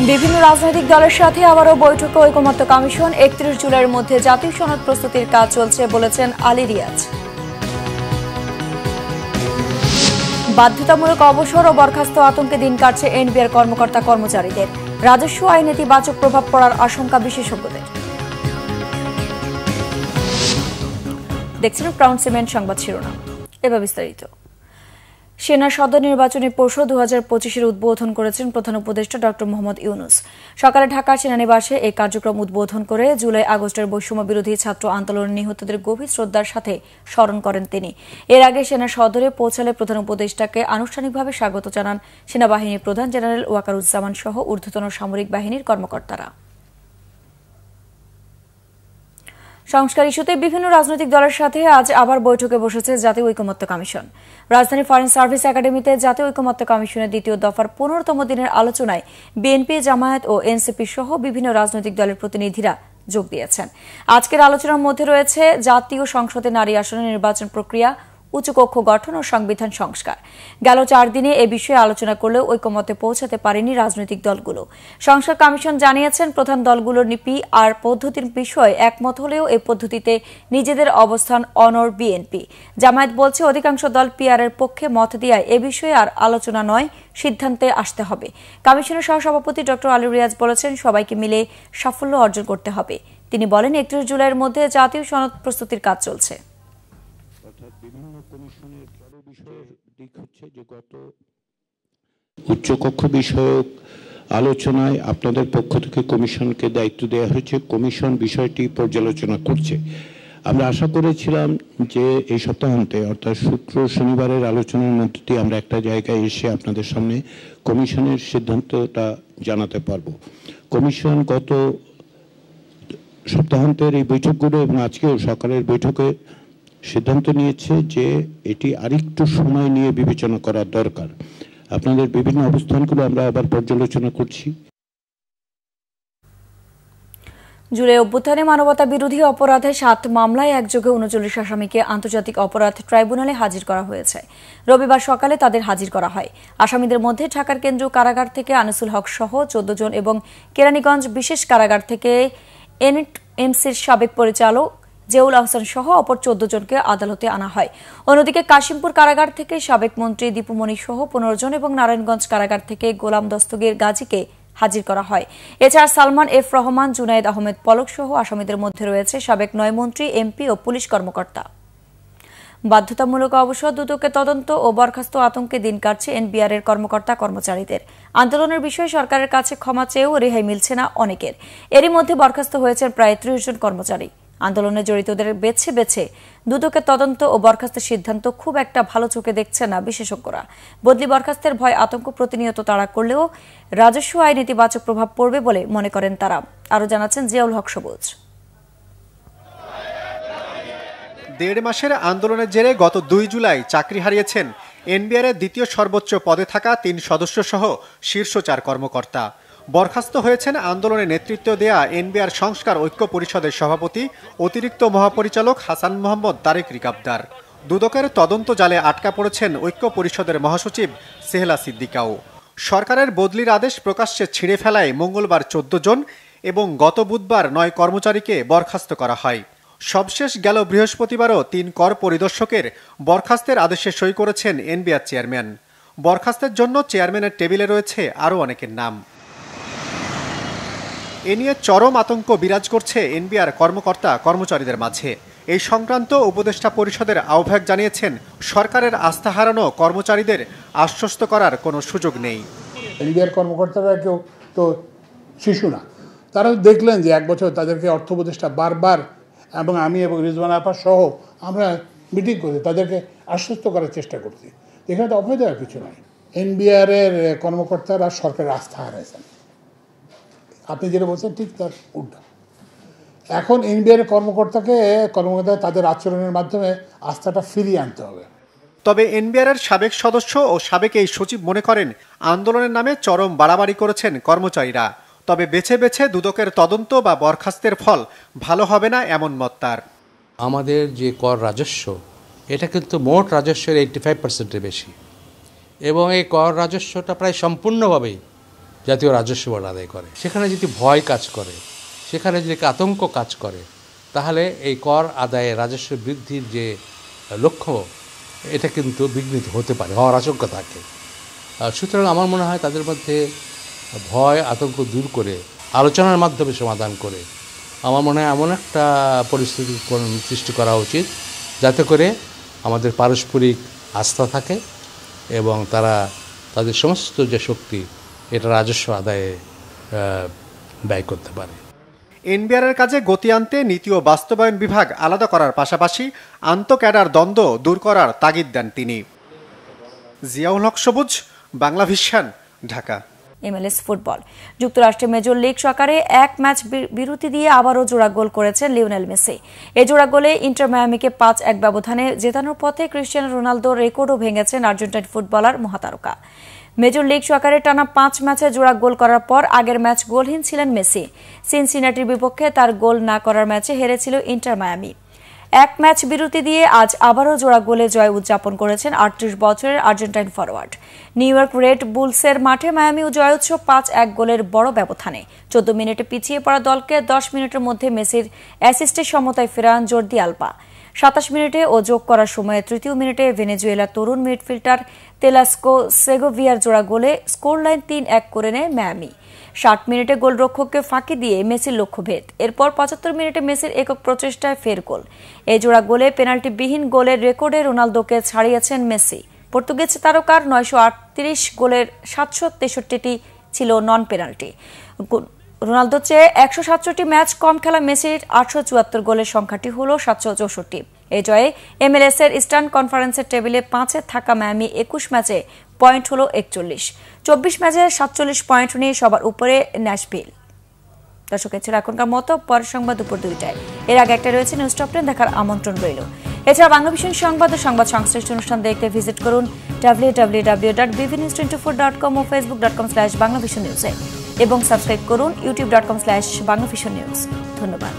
বিভিন্ন রাজনৈতিক দলের সাথে আবারও বৈঠকে ঐকমত্য কমিশন। ৩১ জুলাইয়ের মধ্যে জাতীয় সনদ প্রস্তুতির কাজ চলছে বলেছেন আলী রিয়াজ। বাধ্যতামূলক অবসর ও বরখাস্ত আতঙ্কে দিন কাটছে এনবিআর কর্মকর্তা কর্মচারীদের। রাজস্ব আইনে নেতিবাচক প্রভাব পড়ার আশঙ্কা বিশেষজ্ঞদের। দেখছেন ক্রাউন সিমেন্ট সংবাদ শিরোনাম, এবার বিস্তারিত। সেনা সদর নির্বাচনী পর্ষদ 2025-এর উদ্বোধন করেছেন প্রধান উপদেষ্টা ডক্টর মোহাম্মদ ইউনুস। সকালে ঢাকার সেনানিবাসে এই কার্যক্রম উদ্বোধন করে জুলাই আগস্টের বৈষম্য বিরোধী ছাত্র আন্দোলনে নিহতদের গভীর শ্রদ্ধার সাথে স্মরণ করেন তিনি। এর আগে সেনা সদরে পৌঁছালে প্রধান উপদেষ্টাকে আনুষ্ঠানিকভাবে স্বাগত জানান সেনাবাহিনীর প্রধান জেনারেল ওয়াকারুজ্জামান সহ ঊর্ধ্বতন সামরিক বাহিনীর কর্মকর্তারা। সংস্কার ইস্যুতে বিভিন্ন রাজনৈতিক দলের সাথে আজ আবার বৈঠকে বসেছে জাতীয় ঐকমত্য কমিশন। রাজধানী ফরেন সার্ভিস একাডেমিতে জাতীয় ঐকমত্য কমিশনের দ্বিতীয় দফার 15তম দিনের আলোচনায় বিএনপি, জামায়াত ও এনসিপি সহ বিভিন্ন রাজনৈতিক দলের প্রতিনিধিরা যোগ দিয়েছেন। আজকের আলোচনার মধ্যে রয়েছে জাতীয় সংসদে নারী আসনে নির্বাচন প্রক্রিয়া, উচ্চকক্ষ গঠন ও সংবিধান সংস্কার। গেল 4 দিনে এ বিষয়ে আলোচনা করলেও ঐকমত্যে পৌঁছাতে পারেনি রাজনৈতিক দলগুলো। সংস্কার কমিশন জানিয়েছেন, প্রধান দলগুলোর নীতি আর পদ্ধতির বিষয়ে একমত হলেও এই পদ্ধতিতে নিজেদের অবস্থান অনড় বিএনপি। জামায়াত বলছে, অধিকাংশ দল পিআরের পক্ষে মত দেওয়ায় এ বিষয়ে আর আলোচনা নয়, সিদ্ধান্তে আসতে হবে। কমিশনের সহসভাপতি ডক্টর আলী রিয়াজ বলেছেন, সবাইকে মিলে সাফল্য অর্জন করতে হবে। তিনি বলেন, 31 জুলাইয়ের মধ্যে জাতীয় সনদ প্রস্তুতির কাজ চলছে। বিভিন্ন কমিশনের বড় বিষয়ের দিক হচ্ছে যে গত উচ্চকক্ষ বিষয়ক আলোচনায় আপনাদের পক্ষ থেকে কমিশনকে দায়িত্ব দেওয়া হয়েছে। কমিশন বিষয়টি পর্যালোচনা করছে। আমরা আশা করেছিলাম যে এই সপ্তাহান্তে অর্থাৎ শুক্র শনিবারের আলোচনার মধ্য দিয়ে আমরা একটা জায়গায় এসে আপনাদের সামনে কমিশনের সিদ্ধান্তটা জানাতে পারব। কমিশন গত সপ্তাহান্তের এই বৈঠকগুলো এবং আজকেও সকালের বৈঠকে সিদ্ধান্ত নিয়েছে যে এটি আরেকটু সময় নিয়ে বিবেচনা করা দরকার। আপনাদের বিভিন্ন অবস্থানগুলো আমরা আবার পর্যালোচনা করছি। জুলাই অভ্যুত্থানে মানবতা বিরোধী অপরাধে 7 মামলায় একযোগে 39 আসামিকে আন্তর্জাতিক অপরাধ ট্রাইব্যুনালে হাজির করা হয়েছে। রবিবার সকালে তাদের হাজির করা হয়। আসামিদের মধ্যে ঢাকার কেন্দ্রীয় কারাগার থেকে আনিসুল হক সহ 14 জন এবং কেরানীগঞ্জ বিশেষ কারাগার থেকে এনএমসির সাবেক পরিচালক জেউল আহসান সহ অপর 14 জনকে আদালতে আনা হয়। অন্যদিকে কাশিমপুর কারাগার থেকে সাবেক মন্ত্রী দীপুমণি সহ 15 জন এবং নারায়ণগঞ্জ কারাগার থেকে গোলাম দস্তগীর গাজীকে হাজির করা হয়। এছাড়া সালমান এফ রহমান, জুনায়েদ আহমেদ পলক সহ আসামিদের মধ্যে রয়েছে সাবেক 9 মন্ত্রী, এমপি ও পুলিশ কর্মকর্তা। বাধ্যতামূলক অবসর, দুদকে তদন্ত ও বরখাস্ত আতঙ্কে দিন কাটছে এনবিআর এর কর্মকর্তা কর্মচারীদের। আন্দোলনের বিষয়ে সরকারের কাছে ক্ষমা চেয়েও রেহাই মিলছে না অনেকের। এরই মধ্যে বরখাস্ত হয়েছেন প্রায় 30 জন কর্মচারী। আন্দোলনে জড়িতদের বেছে বেছে দুদকের তদন্ত ও বরখাস্তের সিদ্ধান্ত খুব একটা ভালো চোখে দেখছে না বিশেষজ্ঞরা। বদলি বরখাস্তের ভয় আতঙ্ক প্রতিনিয়ত তাড়া করলেও রাজস্ব আইন নেতিবাচক প্রভাব পড়বে বলে মনে করেন তারা। আরও জানাচ্ছেন জিয়াউল হক সবুজ। 1.5 মাসের আন্দোলনের জেরে গত 2 জুলাই চাকরি হারিয়েছেন এনবিআর এর দ্বিতীয় সর্বোচ্চ পদে থাকা 3 সদস্য সহ শীর্ষ 4 কর্মকর্তা। বরখাস্ত হয়েছেন আন্দোলনে নেতৃত্ব দেয়া এনবিআর সংস্কার ঐক্য পরিষদের সভাপতি অতিরিক্ত মহাপরিচালক হাসান মোহাম্মদ তারেক রিকাবদার। দুদকের তদন্ত জালে আটকা পড়েছেন ঐক্য পরিষদের মহাসচিব সেহলা সিদ্দিকাও। সরকারের বদলির আদেশ প্রকাশ্যে ছিঁড়ে ফেলায় মঙ্গলবার 14 জন এবং গত বুধবার 9 কর্মচারীকে বরখাস্ত করা হয়। সবশেষ গেল বৃহস্পতিবারও 3 কর পরিদর্শকের বরখাস্তের আদেশে সই করেছেন এনবিআর চেয়ারম্যান। বরখাস্তের জন্য চেয়ারম্যানের টেবিলে রয়েছে আরও অনেকের নাম। এ নিয়ে চরম আতঙ্ক বিরাজ করছে এনবিআর কর্মকর্তা কর্মচারীদের মাঝে। এই সংক্রান্ত উপদেষ্টা পরিষদের আহ্বায়ক জানিয়েছেন, সরকারের আস্থা হারানো কর্মচারীদের আশ্বস্ত করার কোনো সুযোগ নেই। এনবিআর কর্মকর্তারা কেউ তো শিশু না, তারা দেখলেন যে 1 বছর তাদেরকে অর্থ উপদেষ্টা বারবার এবং আমি এবং রিজওয়ান আপা সহ আমরা মিটিং করে তাদেরকে আশ্বস্ত করার চেষ্টা করছি। এখানে তো অভয় দেওয়ার কিছু নয়। এনবিআর এর কর্মকর্তারা সরকারের আস্থা হারাইছেন। আপনি যেটা বলছেন ঠিক তার উল্টা। এখন এনবিআর কর্মকর্তা তাদের আচরণের মাধ্যমে আস্থাটা ফিরিয়ে আনতে হবে। তবে এনবিআর এর সাবেক সদস্য ও সাবেক এই সচিব মনে করেন, আন্দোলনের নামে চরম বাড়াবাড়ি করেছেন কর্মচারীরা। তবে বেছে বেছে দুদকের তদন্ত বা বরখাস্তের ফল ভালো হবে না এমন মত তার। আমাদের যে কর রাজস্ব, এটা কিন্তু মোট রাজস্বের 85%-এর বেশি, এবং এই কর রাজস্বটা প্রায় সম্পূর্ণভাবেই জাতীয় রাজস্ব বোর্ড আদায় করে। সেখানে যদি ভয় কাজ করে, সেখানে যদি আতঙ্ক কাজ করে, তাহলে এই কর আদায়ে রাজস্ব বৃদ্ধির যে লক্ষ্য এটা কিন্তু বিঘ্নিত হতে পারে, হওয়ার আশঙ্কা থাকে। সুতরাং আমার মনে হয় তাদের মধ্যে ভয় আতঙ্ক দূর করে আলোচনার মাধ্যমে সমাধান করে আমার মনে হয় এমন একটা পরিস্থিতি সৃষ্টি করা উচিত যাতে করে আমাদের পারস্পরিক আস্থা থাকে এবং তারা তাদের সমস্ত যে শক্তি এটা রাজস্ব আদায়ে ব্যয় করতে পারে। এনবিআরের কাজে গতি আনতে নীতি ও বাস্তবায়ন বিভাগ আলাদা করার পাশাপাশি আন্তঃক্যাডার দ্বন্দ্ব দূর করার তাগিদ দেন তিনি। জিয়াউল হক সবুজ, Bangla vision, Dhaka. MLS football. যুক্তরাষ্ট্রের মেজর লিগ সকারে এক ম্যাচ বিরতি দিয়ে আবারও জোড়া গোল করেছেন লিওনেল মেসি। এই জোড়া গোলে ইন্টার মায়ামিকে 5-1 ব্যবধানে জেতানোর পথে ক্রিস্টিয়ানো রোনালদোর রেকর্ডও ভেঙেছেন আর্জেন্টাইন ফুটবলার মহাতারকা। মেজর লিগ সকারে টানা 5 ম্যাচে জোড়া গোল করার পর আগের ম্যাচ গোলহীন ছিলেন মেসি। সিনসিনাটির বিপক্ষে তার গোল না করার ম্যাচে হেরেছিল ইন্টার মায়ামি। এক ম্যাচ বিরতি দিয়ে আজ আবারও জোড়া গোলে জয় উদযাপন করেছেন 38 বছরের Argentine forward. New York red বুলসের মাঠে মায়ামিও জয় উৎসব 5-1 গোলের বড় ব্যবধানে। 14 মিনিটে পিছিয়ে পড়া দলকে 10 মিনিটের মধ্যে মেসির অ্যাসিস্টে সমতায় ফেরান জর্দি আলবা। 27 মিনিটে ও যোগ করার সময়ে তৃতীয় মিনিটে ভেনেজুয়েলার তরুণ মিডফিল্ডার তেলাস্কো সেগোভিয়ার জোড়া গোলে স্কোর লাইন 3-1 করে নেয় মায়ামি। 60 মিনিটে গোলরক্ষককে ফাঁকি দিয়ে মেসির লক্ষ্যভেদ। এরপর 75 মিনিটে মেসির একক প্রচেষ্টায় ফের গোল। এই জোড়া গোলে পেনাল্টিবিহীন গোলের রেকর্ডে রোনালদোকে ছাড়িয়েছেন মেসি। পর্তুগিজ তারকার 938 গোলের 763টি ছিল নন পেনাল্টি। রোনালদোর চেয়ে 167 ম্যাচ কম খেলা মেসির 874 গোলের সংখ্যাটি হল 764। এই জয়ে MLS এর ইস্টার্ন কনফারেন্সের টেবিলে 5-এ থাকা মায়ামি 21 ম্যাচে পয়েন্ট হল 41। 24 ম্যাচে 47 পয়েন্ট নিয়ে সবার উপরে ন্যাশভিল। দর্শক, ছিল এখনকার মতো। পরের সংবাদ দুপুর 2টায়। এর আগে একটা রয়েছে নিউজ টপ 10 দেখার আমন্ত্রণ রইল। এছাড়া বাংলা ভিশন সংবাদ ও সংবাদ সংশ্লিষ্ট অনুষ্ঠান দেখতে ভিজিট করুন www.bvnews24.com ও facebook.com/banglavisionnews এবং সাবস্ক্রাইব করুন youtube.com/banglavisionnews। ধন্যবাদ।